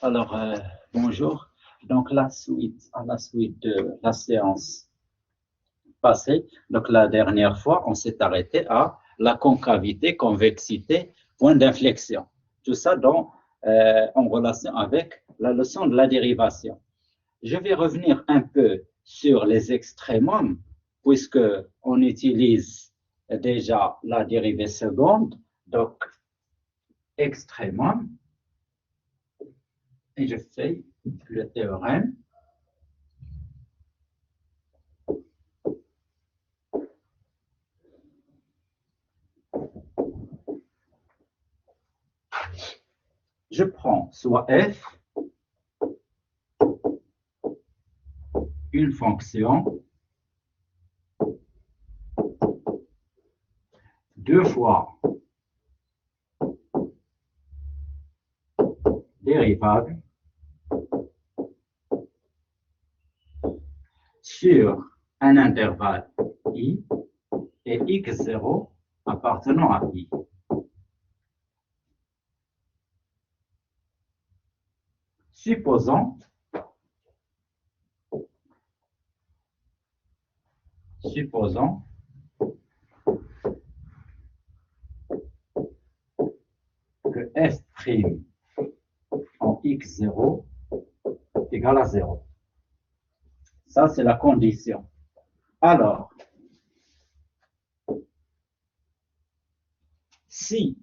Alors, bonjour. Donc, à la suite de la séance passée, donc la dernière fois, on s'est arrêté à la concavité, convexité, point d'inflexion. Tout ça en relation avec la leçon de la dérivation. Je vais revenir un peu sur les extrémums, puisque on utilise déjà la dérivée seconde. Donc, extrémum, et je fais le théorème. Je prends soit f, une fonction, 2 fois dérivable sur un intervalle i et x0 appartenant à i. Supposons que f' en x0 égale à 0. Ça, c'est la condition. Alors, si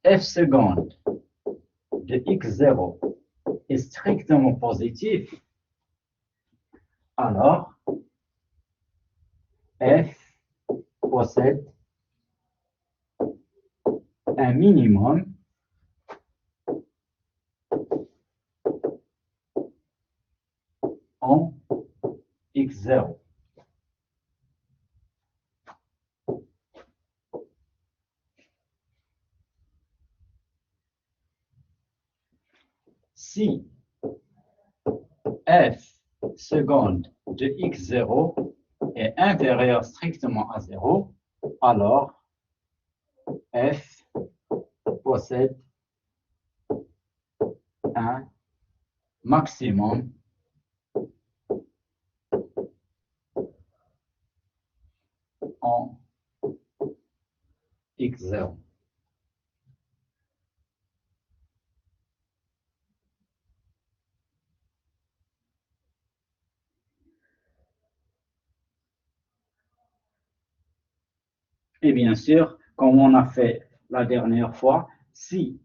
f seconde de x0 est strictement positif, alors f possède un minimum en x0. Si f seconde de x0 est inférieur strictement à 0, alors f possède un maximum en x0. Et bien sûr, comme on a fait la dernière fois, si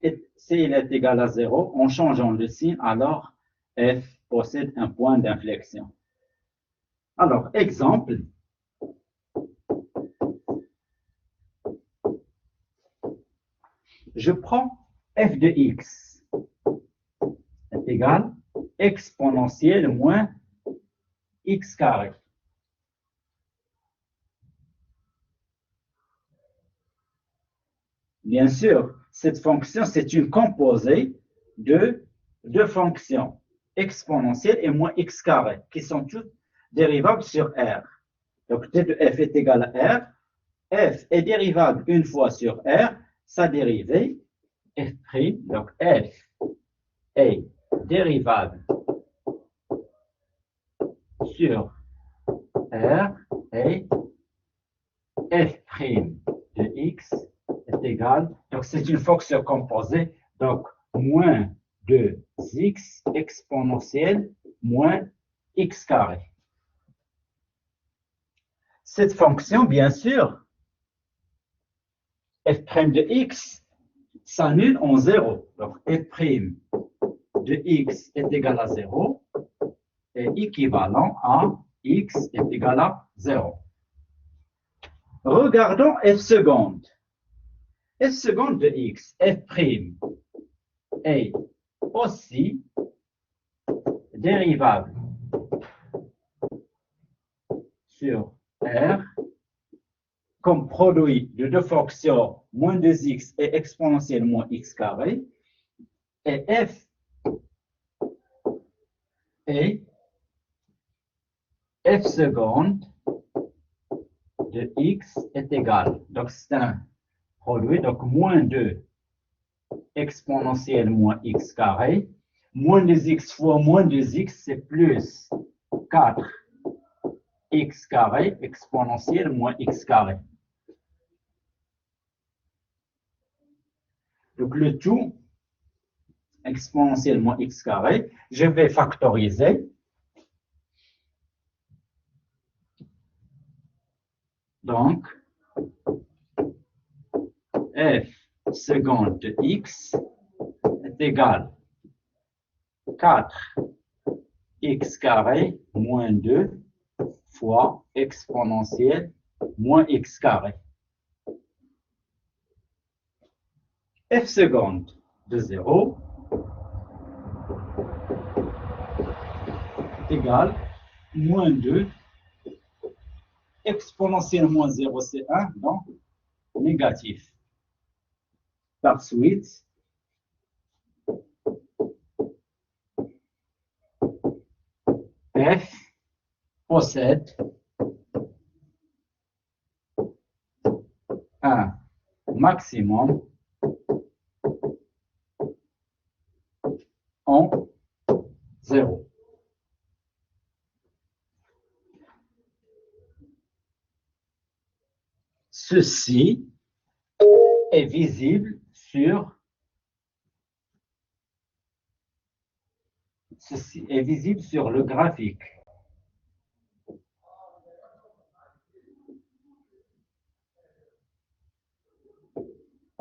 il est égal à 0, en changeant le signe, alors f possède un point d'inflexion. Alors, exemple, je prends f de x est égal exponentielle moins x carré. Bien sûr, cette fonction, c'est une composée de deux fonctions, exponentielle et moins x carré, qui sont toutes dérivables sur R. Donc, t de f est égal à R. F est dérivable une fois sur R, sa dérivée, f', donc f est dérivable sur R et f' de x est égal, donc c'est une fonction composée, donc moins 2x exponentielle moins x carré. Cette fonction, bien sûr, f' de x s'annule en 0. Donc f' de x est égal à 0 est équivalent à x est égal à 0. Regardons f seconde. F seconde de x, f' est aussi dérivable sur R comme produit de deux fonctions moins 2x et exponentielle moins x carré, et f est f seconde de x est égal. Donc c'est un produit, donc moins 2 exponentielle moins x carré. Moins 2x fois moins 2x, c'est plus 4x carré exponentielle moins x carré. Donc, le tout exponentielle moins x carré, je vais factoriser. Donc, f seconde de x est égal à 4x carré moins 2 fois exponentielle moins x carré. F seconde de 0 est égal à moins 2 exponentielle moins 0, c'est 1, donc négatif. Par suite, f possède un maximum en 0. Ceci est visible sur le graphique.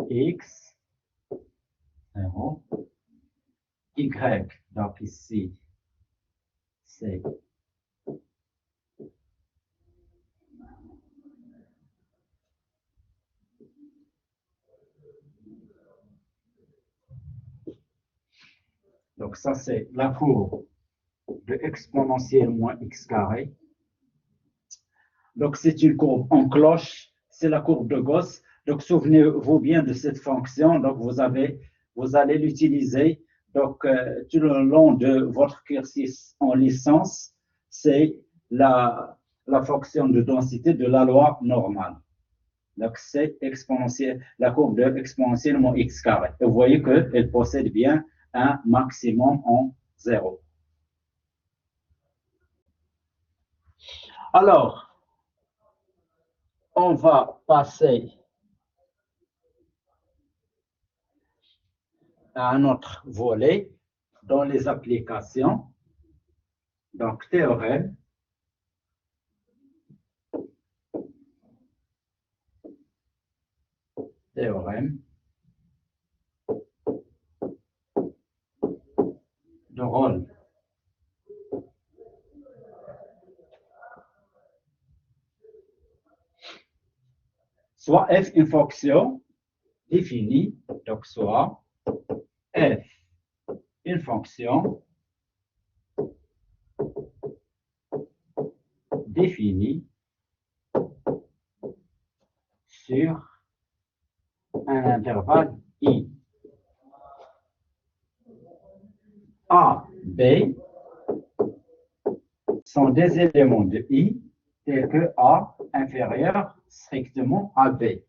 X, 0, Y, donc ici, c'est donc ça c'est la courbe de exponentielle moins x carré. Donc c'est une courbe en cloche, c'est la courbe de Gauss. Donc souvenez-vous bien de cette fonction. Donc vous allez l'utiliser donc tout le long de votre cursus en licence. C'est la fonction de densité de la loi normale. Donc c'est exponentielle, la courbe de exponentielle moins x carré. Et vous voyez qu'elle possède bien un maximum en 0. Alors, on va passer à un autre volet dans les applications. Donc, théorème. Théorème de Rolle. Soit f une fonction définie, donc soit f une fonction définie sur un intervalle i. A, B sont des éléments de i tels que A inférieur strictement à B.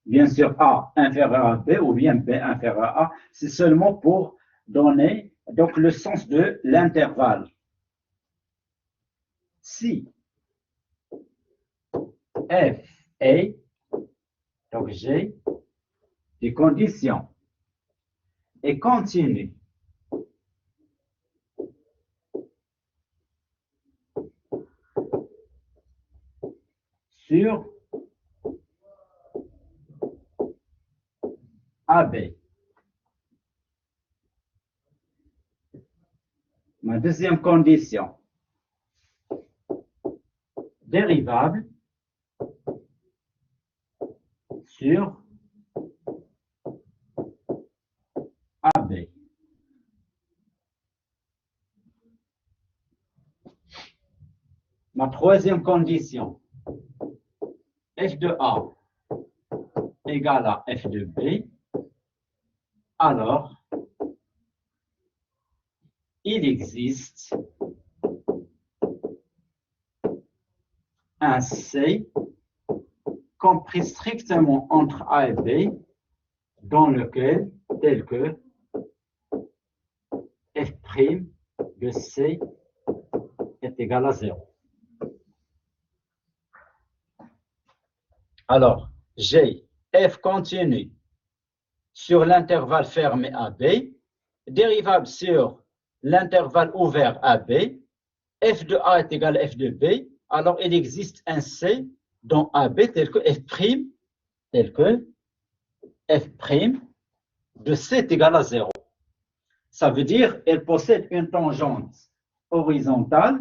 Bien sûr, A inférieur à B ou bien B inférieur à A, c'est seulement pour donner donc, le sens de l'intervalle. Si F est, donc j'ai des conditions et continue sur AB. Ma deuxième condition, dérivable sur AB. Ma troisième condition, f de A égale à f de B, alors il existe un C compris strictement entre A et B, dans lequel, tel que f' de C est égal à 0. Alors, j'ai f continu sur l'intervalle fermé AB, dérivable sur l'intervalle ouvert AB, f de A est égal à f de B, alors il existe un C dans AB tel que f', de C est égal à 0. Ça veut dire qu'elle possède une tangente horizontale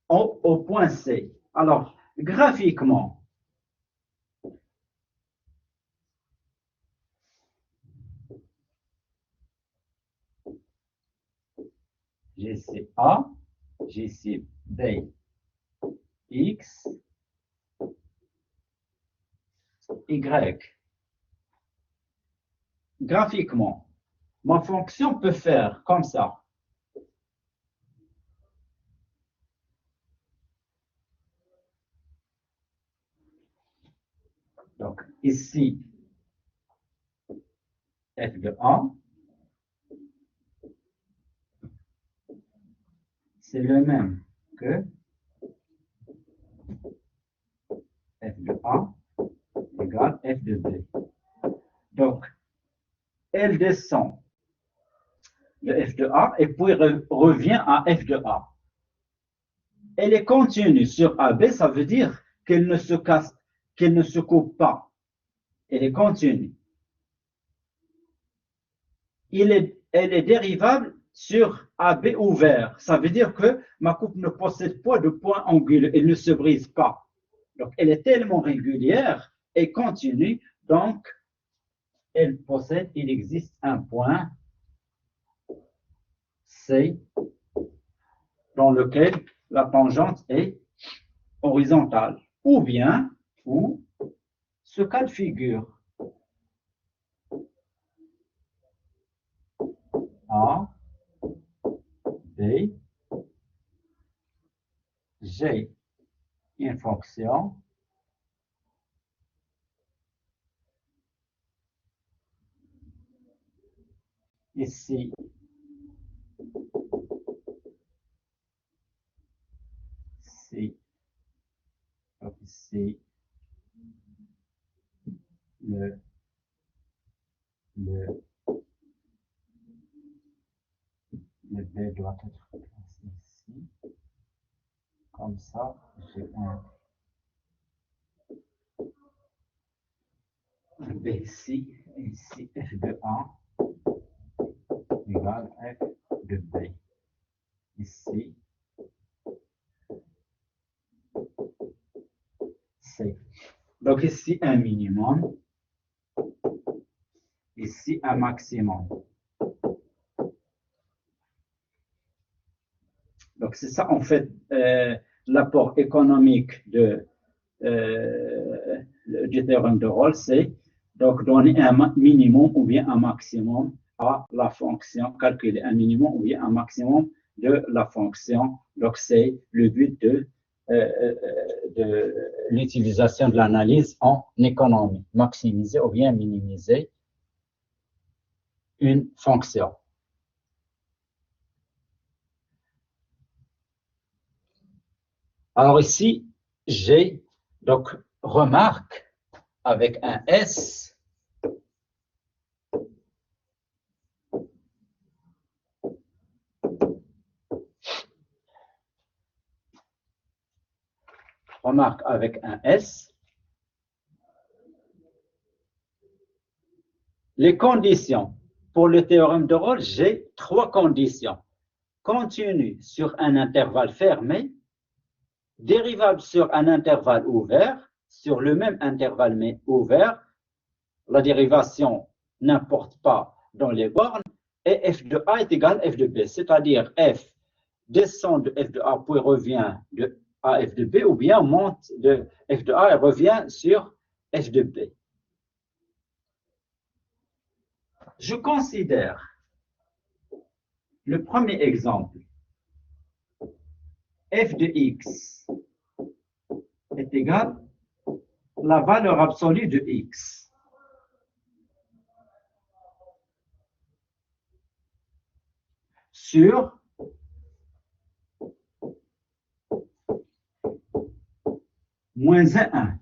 au point C. Alors, graphiquement, j'ai ici A, j'ai ici B, X, Y. Graphiquement, ma fonction peut faire comme ça. Donc, ici, f de A, c'est le même que f de A égale f de B. Donc, elle descend de f de A et puis revient à f de A. Elle est continue sur AB, ça veut dire qu'elle ne se casse, qu'elle ne se coupe pas. Elle est continue. Elle est dérivable sur AB ouvert. Ça veut dire que ma coupe ne possède pas de point anguleux, elle ne se brise pas. Donc, elle est tellement régulière et continue, donc elle possède, il existe un point C dans lequel la tangente est horizontale. Ou bien, ou ce cas de figure, A, B, j'ai une fonction ici donc ici le B doit être placé ici. Comme ça, j'ai un B ici f de A égale f de B. Ici, C. Donc ici, un minimum. Ici, un maximum. Donc c'est ça, en fait, l'apport économique du théorème de Rolle, c'est donc donner un minimum ou bien un maximum à la fonction, calculer un minimum ou bien un maximum de la fonction. Donc c'est le but de l'utilisation de l'analyse en économie, maximiser ou bien minimiser une fonction. Alors ici, j'ai donc remarque avec un S remarque avec un S. Les conditions. Pour le théorème de Rolle, j'ai trois conditions. Continu sur un intervalle fermé, dérivable sur un intervalle ouvert, sur le même intervalle mais ouvert, la dérivation n'importe pas dans les bornes, et f de A est égal à f de B, c'est-à-dire f descend de f de A puis revient de A f de B, ou bien monte de f de A et revient sur f de B. Je considère le premier exemple, f de x est égal la valeur absolue de x sur moins 1.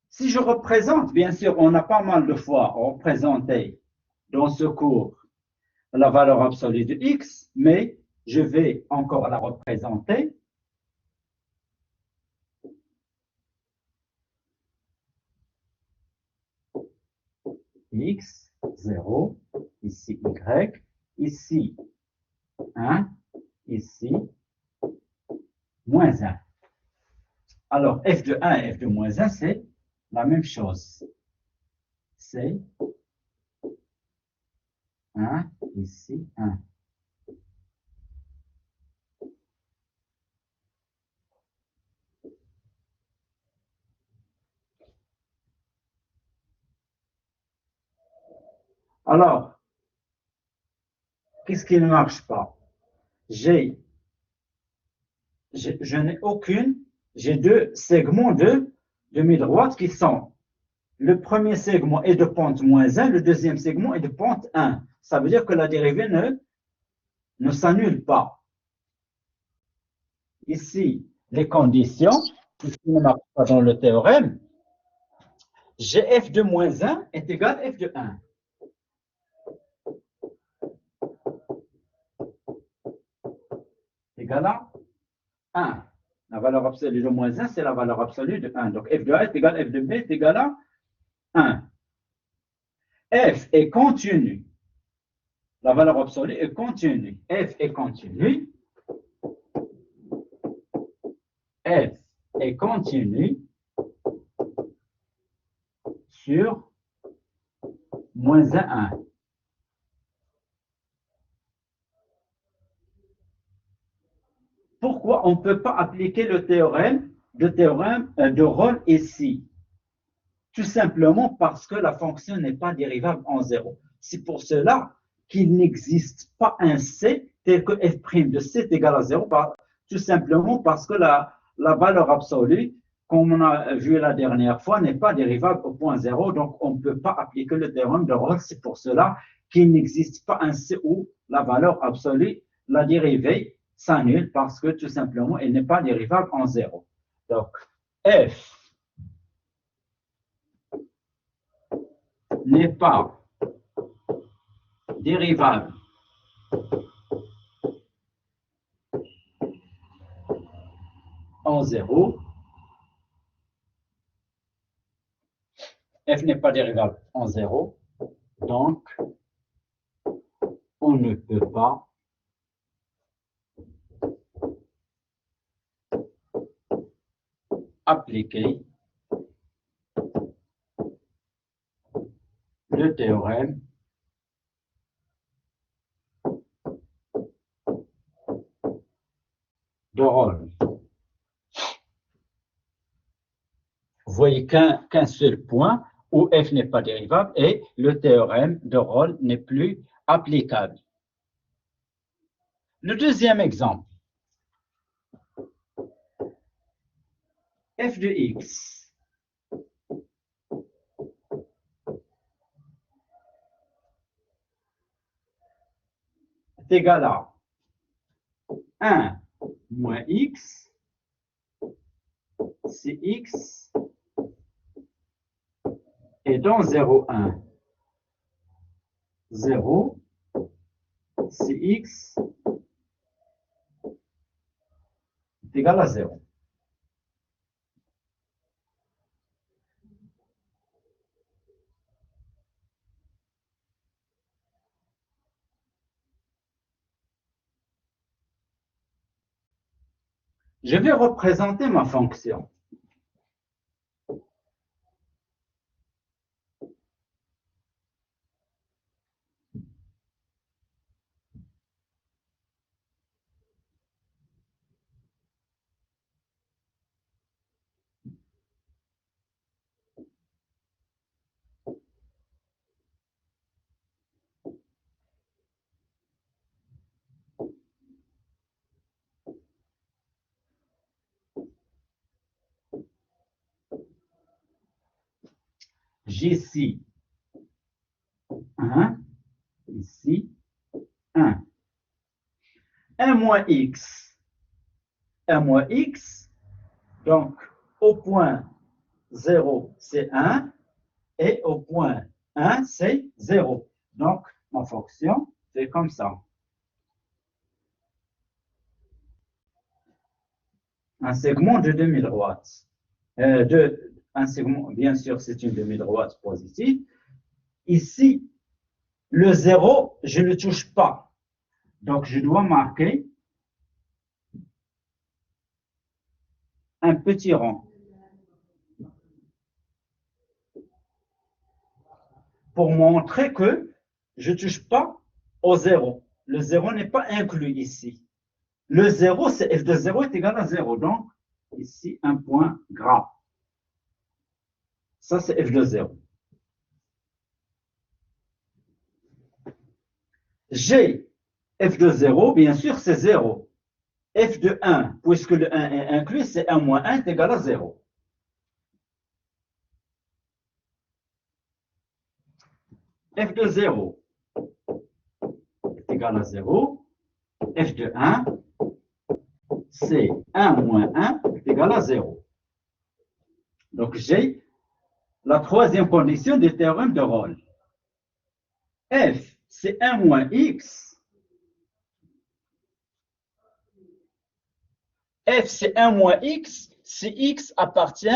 Si je représente, bien sûr, on a pas mal de fois représenté dans ce cours la valeur absolue de x, mais je vais encore la représenter. X, 0, ici y, ici 1, ici moins 1. Alors, f de 1 et f de moins 1, c'est la même chose. C'est 1, ici 1. Alors, qu'est-ce qui ne marche pas? Je n'ai aucune, j'ai deux segments de demi-droite qui sont, le premier segment est de pente moins 1, le deuxième segment est de pente 1. Ça veut dire que la dérivée ne s'annule pas. Ici, les conditions, qui ne marchent pas dans le théorème, gf de moins 1 est égal à f de 1. Égal à 1. La valeur absolue de moins 1, c'est la valeur absolue de 1. Donc f de a est égal à f de b est égal à 1. F est continu. La valeur absolue est continue. F est continu. F est continu sur moins 1. Pourquoi on ne peut pas appliquer le théorème de Rolle ici? Tout simplement parce que la fonction n'est pas dérivable en 0. C'est pour cela qu'il n'existe pas un C tel que f' de C est égal à 0, tout simplement parce que la valeur absolue, comme on a vu la dernière fois, n'est pas dérivable au point 0, donc on ne peut pas appliquer le théorème de Rolle. C'est pour cela qu'il n'existe pas un C où la valeur absolue, la dérivée, s'annule parce que tout simplement, elle n'est pas dérivable en 0. Donc, f n'est pas dérivable en 0, f n'est pas dérivable en 0, donc on ne peut pas appliquer le théorème de Rolle. Vous voyez qu'un seul point où f n'est pas dérivable et le théorème de Rolle n'est plus applicable. Le deuxième exemple, f de x est égal à 1 moins x, si x est dans 0, 1, 0, si x est égal à 0. Je vais représenter ma fonction. J'ici 1, ici 1. 1 moins x, 1 moins x, donc au point 0, c'est 1, et au point 1, c'est 0. Donc, ma fonction, c'est comme ça. Un segment de 2000 watts. Un segment, bien sûr, c'est une 2000 watts positive. Ici, le 0, je ne le touche pas. Donc, je dois marquer un petit rond pour montrer que je ne touche pas au 0. Le 0 n'est pas inclus ici. Le 0, c'est f de 0 est égal à 0. Donc, ici, un point gras. Ça, c'est f de 0. G, f de 0, bien sûr, c'est 0. F de 1, puisque le 1 est inclus, c'est 1 moins 1 est égal à 0. F de 0 est égal à 0. F de 1, c'est 1 moins 1 est égal à 0. Donc, j'ai la troisième condition du théorème de Rolle. F, c'est 1 moins x. F, c'est 1 moins x si x appartient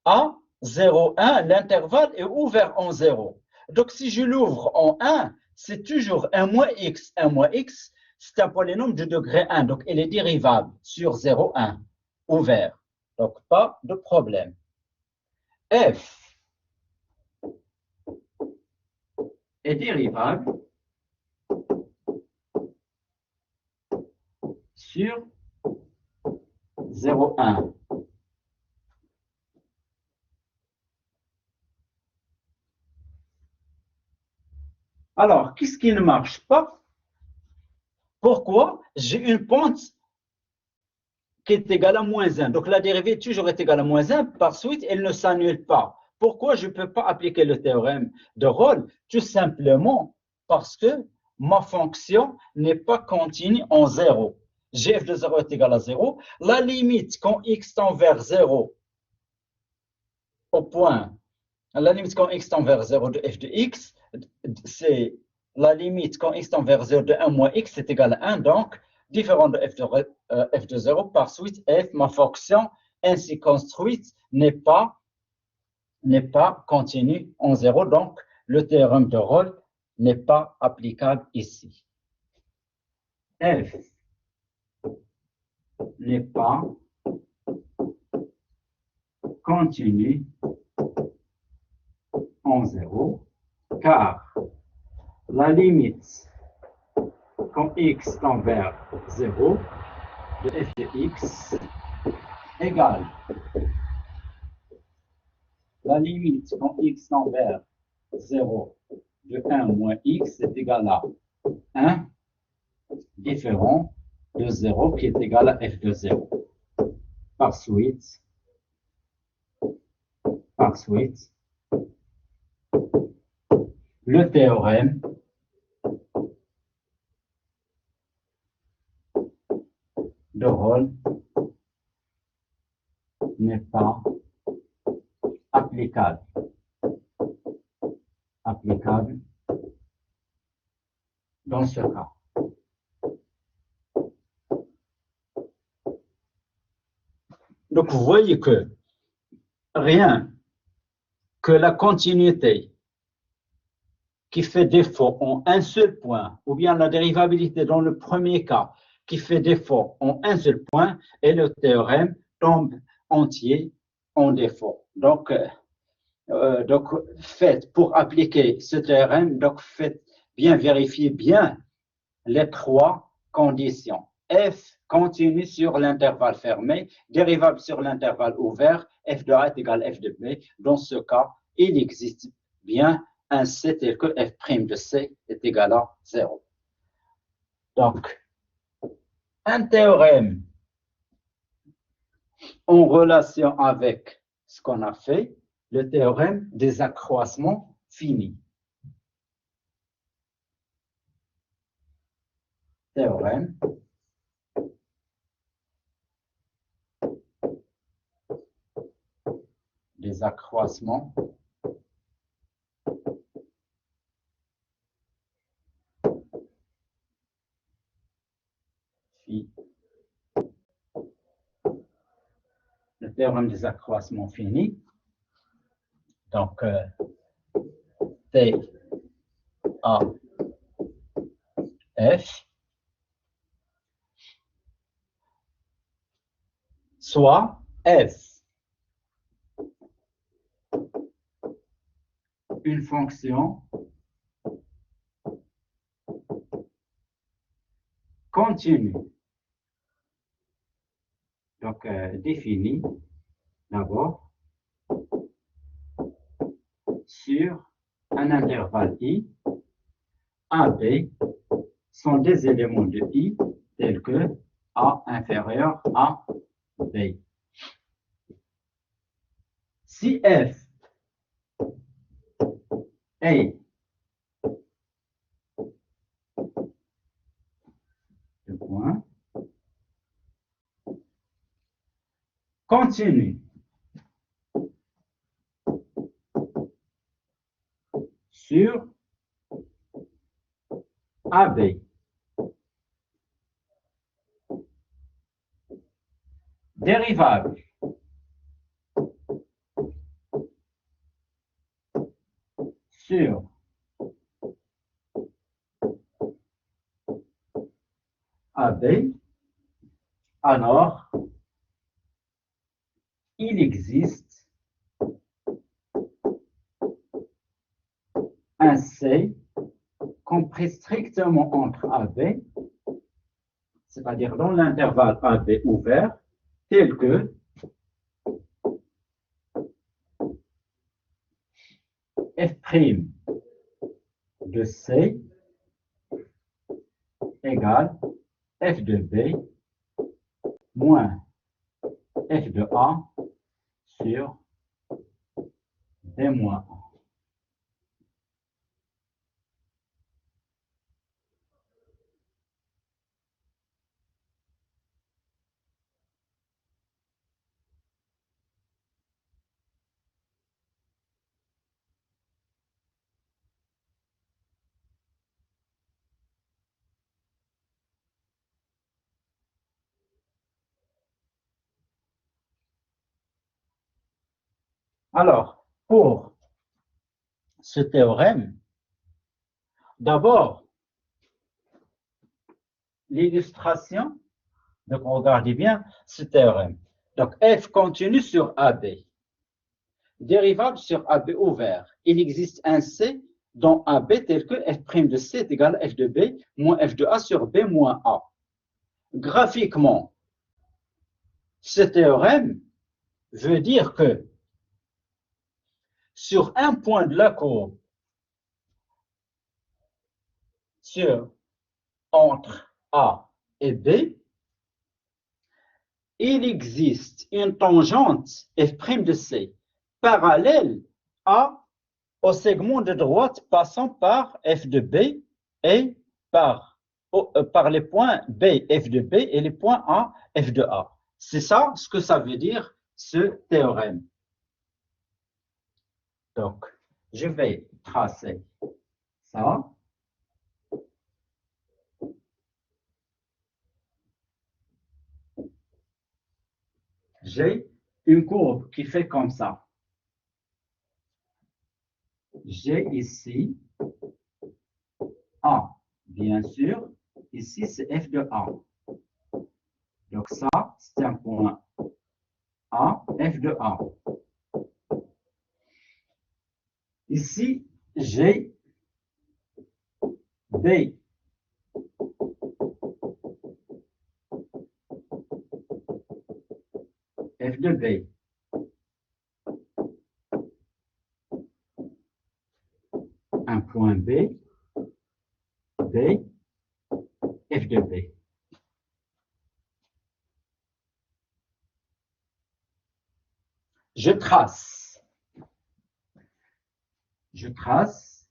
à 0, 1. L'intervalle est ouvert en 0. Donc, si je l'ouvre en 1, c'est toujours 1 moins x. 1 moins x, c'est un polynôme de degré 1. Donc, il est dérivable sur 0, 1, ouvert. Donc, pas de problème. F est dérivable sur 0, 1. Alors, qu'est-ce qui ne marche pas? Pourquoi? J'ai une pente qui est égale à moins 1. Donc, la dérivée toujours est égale à moins 1. Par suite, elle ne s'annule pas. Pourquoi je ne peux pas appliquer le théorème de Rolle? Tout simplement parce que ma fonction n'est pas continue en 0. Gf de 0 est égal à 0. La limite quand x tend vers 0 au point, la limite quand x tend vers 0 de f de x, c'est la limite quand x tend vers 0 de 1 moins x est égal à 1. Donc, différent de f de 0, par suite, f, ma fonction ainsi construite, n'est pas continue en 0. Donc, le théorème de Rolle n'est pas applicable ici. F n'est pas continue en 0, car la limite quand x tend vers 0 de f de x égale la limite quand x tend vers 0 de 1 moins x est égal à 1 différent de 0 qui est égal à f de 0. Par suite, le théorème de Rolle n'est pas applicable dans ce cas. Donc, vous voyez que rien que la continuité qui fait défaut en un seul point, ou bien la dérivabilité dans le premier cas qui fait défaut en un seul point, et le théorème tombe entier en défaut. Donc faites pour appliquer ce théorème, donc faites bien vérifier bien les trois conditions. F continue sur l'intervalle fermé, dérivable sur l'intervalle ouvert, f de A est égal à f de B. Dans ce cas, il existe bien un C tel que f' de C est égal à 0. Donc, un théorème en relation avec ce qu'on a fait, le théorème des accroissements finis. Théorème des accroissements finis. Le théorème des accroissements finis. Donc, T, A, F, soit F, une fonction continue. Donc, définie d'abord sur un intervalle I, A, B sont des éléments de I tels que A inférieur à B. Si F est le point continue sur AB, dérivable sur AB, alors il existe un C compris strictement entre AB, c'est-à-dire dans l'intervalle AB ouvert, tel que F' de C égale F de B moins F de A sur B moins A. Alors, pour ce théorème, d'abord, l'illustration, donc regardez bien ce théorème. Donc, F continue sur AB, dérivable sur AB ouvert. Il existe un C dans AB tel que F' de C est égal à F de B moins F de A sur B moins A. Graphiquement, ce théorème veut dire que sur un point de la courbe, entre A et B, il existe une tangente F' de C parallèle au segment de droite passant par F de B et par les points B, F de B et les points A, F de A. C'est ça ce que ça veut dire, ce théorème. Donc, je vais tracer ça. J'ai une courbe qui fait comme ça. J'ai ici A, bien sûr. Ici, c'est F de A. Donc ça, c'est un point A, F de A. Ici, j'ai B. F de B. Un point B, B, F de B. Je trace je trace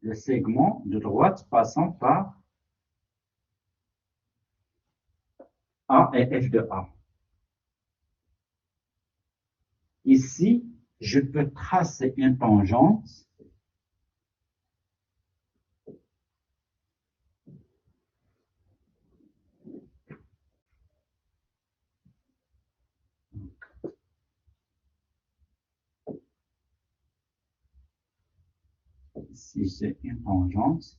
le segment de droite passant par A et F de A. Ici, je peux tracer une tangente ici j'ai une tangente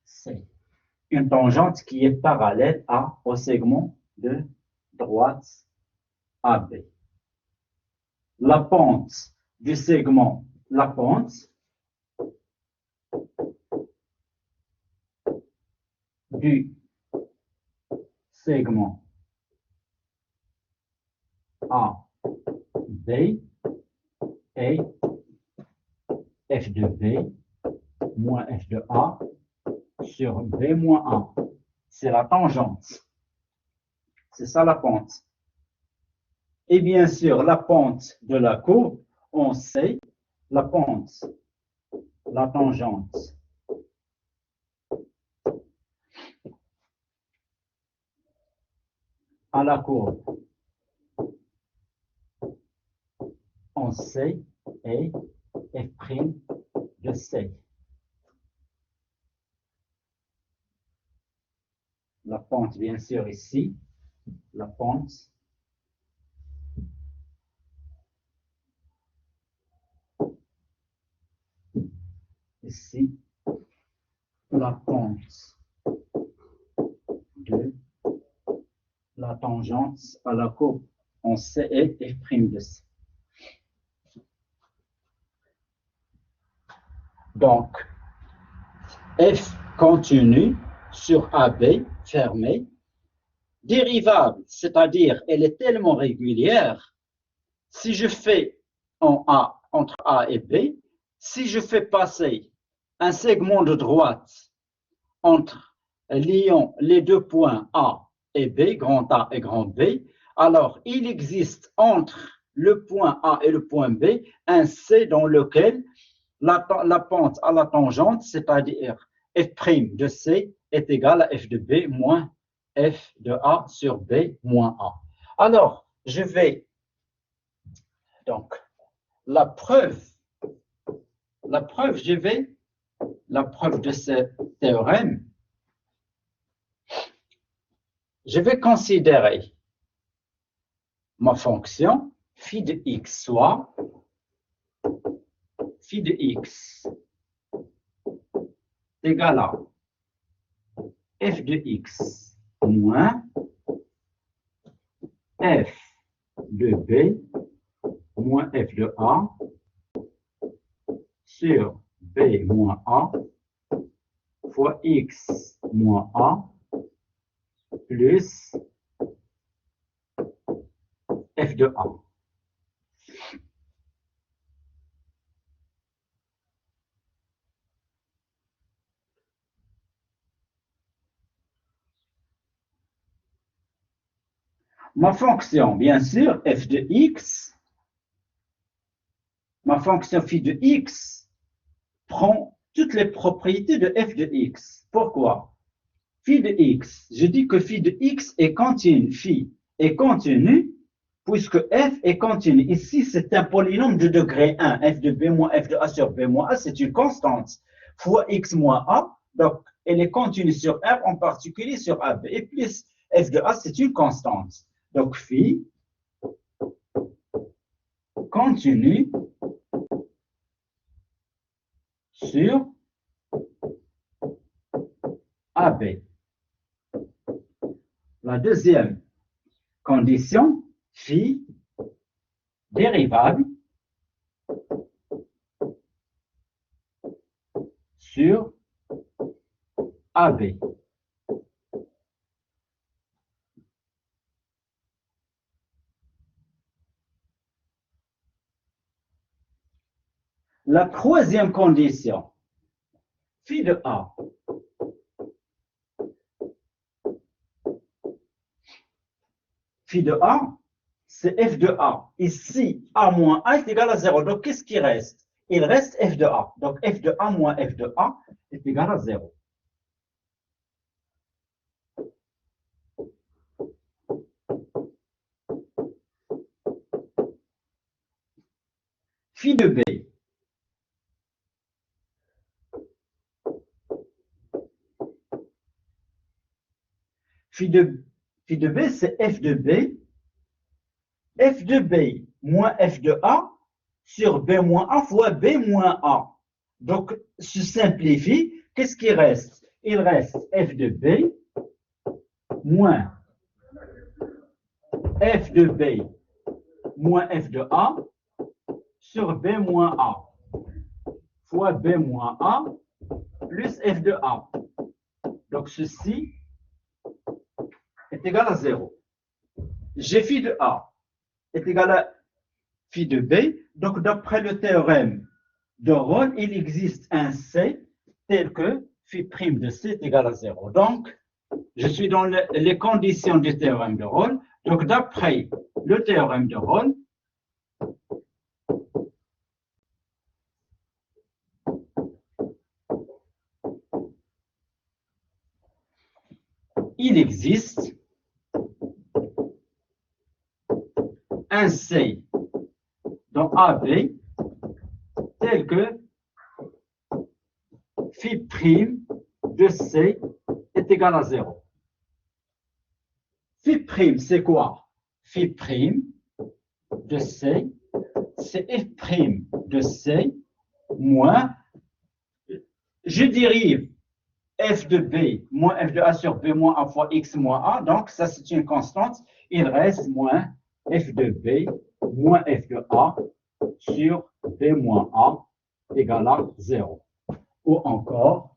C. Une tangente qui est parallèle au segment de droite AB. La pente du segment, la pente du segment AB est F de B moins F de A sur B moins A. C'est la tangente. C'est ça la pente. Et bien sûr, la pente de la courbe, on sait la pente, la tangente à la courbe, on sait est F' de C. La pente, bien sûr, ici, la pente ici, la pente de la tangente à la courbe, on sait est F' de C. Donc, F continue sur AB fermé, dérivable, c'est-à-dire elle est tellement régulière, si je fais en A, entre A et B, si je fais passer un segment de droite liant les deux points A et B, grand A et grand B, alors il existe entre le point A et le point B un C dans lequel la pente à la tangente, c'est-à-dire F' de C, est égale à F de B moins F de A sur B moins A. Alors, je vais donc la preuve de ce théorème, je vais considérer ma fonction phi de x, soit phi de x égale à f de x moins f de b moins f de a sur b moins a fois x moins a plus f de a. Ma fonction, bien sûr, f de x, ma fonction phi de x prend toutes les propriétés de f de x. Pourquoi? Phi de x, je dis que phi de x est continu, phi est continu, puisque f est continu. Ici, c'est un polynôme de degré 1, f de b moins f de a sur b moins a, c'est une constante, fois x moins a, donc elle est continue sur R, en particulier sur AB, et plus f de a, c'est une constante. Donc phi continue sur AB. La deuxième condition, phi dérivable sur AB. La troisième condition, phi de A Phi de A, c'est f de A. Ici, A moins A est égal à 0. Donc, qu'est-ce qui reste? Il reste f de A. Donc, f de A moins f de A est égal à 0. Phi de B. Phi de B, c'est f de B. F de B moins f de A sur B moins A fois B moins A. Donc, se simplifie. Qu'est-ce qui reste? Il reste f de B moins f de B moins f de A sur B moins A fois B moins A plus f de A. Donc, ceci est égal à 0. G phi de A est égal à phi de B. Donc, d'après le théorème de Rolle, il existe un C tel que phi prime de C est égal à 0. Donc, je suis dans les conditions du théorème de Rolle. Donc, d'après le théorème de Rolle, il existe un C dans AB tel que phi prime de C est égal à 0. Phi prime, c'est quoi? Phi prime de C, c'est f prime de C moins, je dérive f de B moins f de A sur B moins A fois X moins A, donc ça c'est une constante, il reste moins f de B moins f de A sur B moins A égale à 0. Ou encore,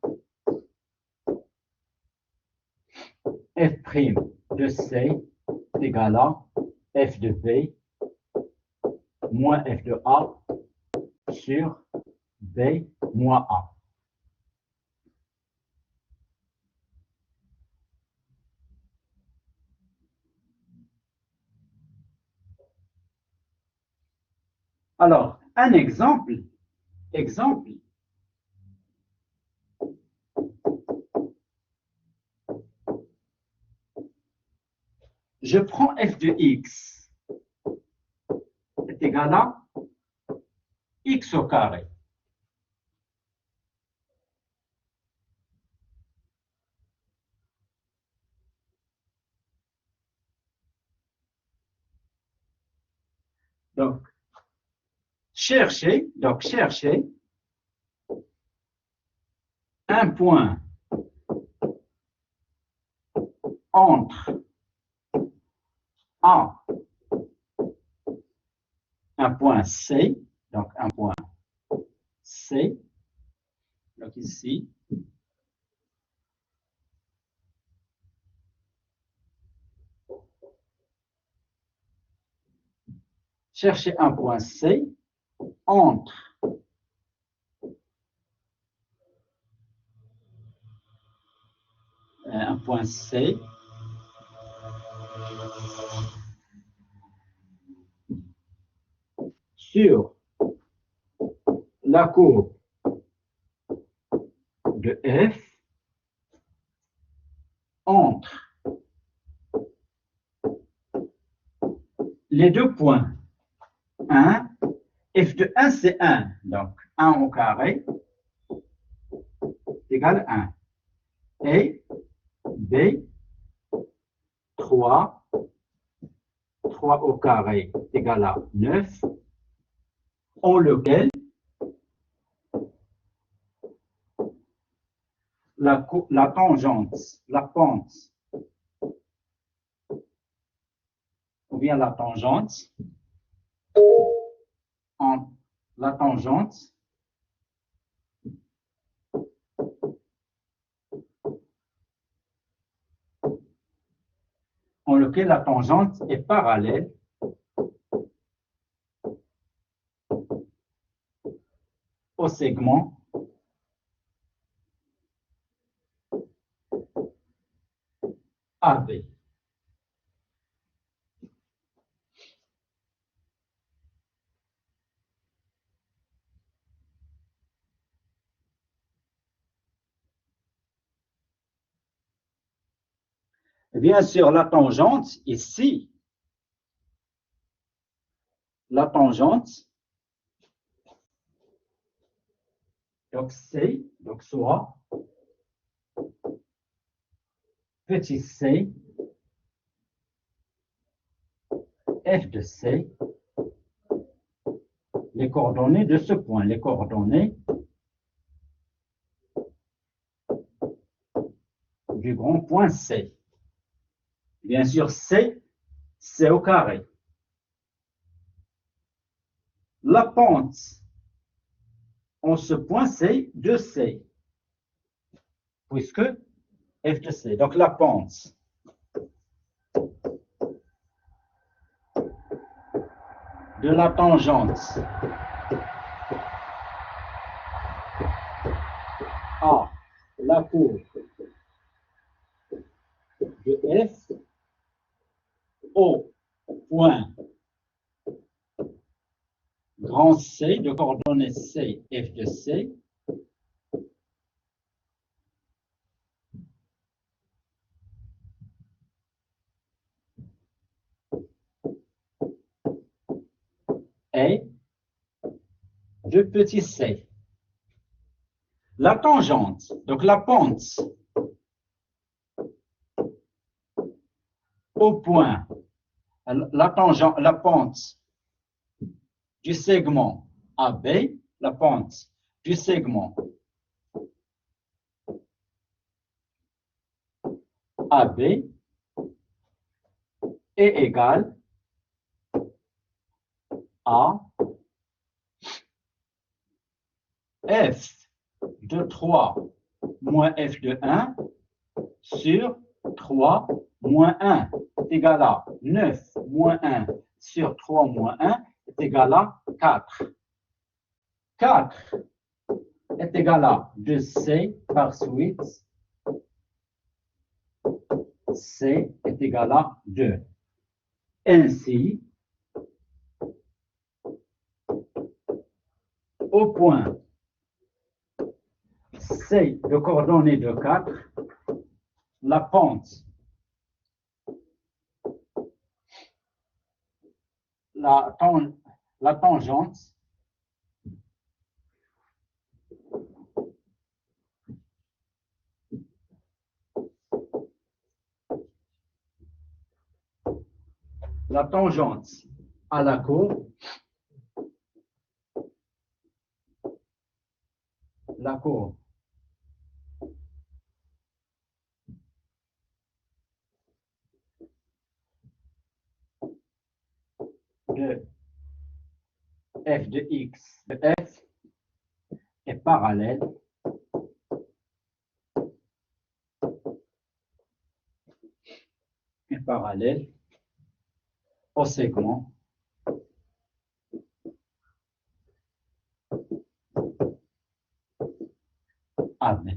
f' de C égale à f de B moins f de A sur B moins A. Alors, un exemple, je prends f de x est égal à x au carré. Donc, cherchez un point entre A, un point C, donc un point C, donc ici, cherchez un point C entre un point C sur la courbe de F entre les deux points 1, f de 1 c'est 1, donc 1 au carré égale 1, et B 3 au carré égale à 9, en lequel la tangente, la pente, ou bien la tangente, en lequel la tangente est parallèle au segment AB. Bien sûr, la tangente ici, la tangente, donc C, donc soit petit c, f de c, les coordonnées de ce point, les coordonnées du grand point C. Bien sûr, C, c'est au carré. La pente en ce point, c'est 2C, puisque f de c. Donc, la pente de la tangente à la courbe de f au point grand C, de coordonnées C, f de C, est de petit c. La tangente, donc la pente au point, la pente du segment AB, la pente du segment AB est égale à f de 3 moins f de 1 sur 3 moins 1 est égal à 9 moins 1 sur 3 moins 1 est égal à 4. 4 est égal à 2c par suite. C est égal à 2. Ainsi, au point C de coordonnées de 4, la pente, la tangente à la courbe, de f de x de f est parallèle au segment AB.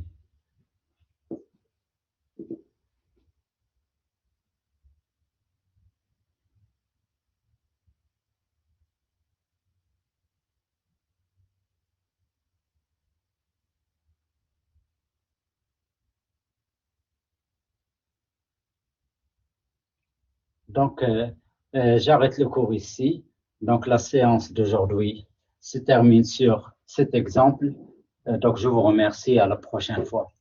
Donc, j'arrête le cours ici. Donc, la séance d'aujourd'hui se termine sur cet exemple. Donc, je vous remercie. À la prochaine fois.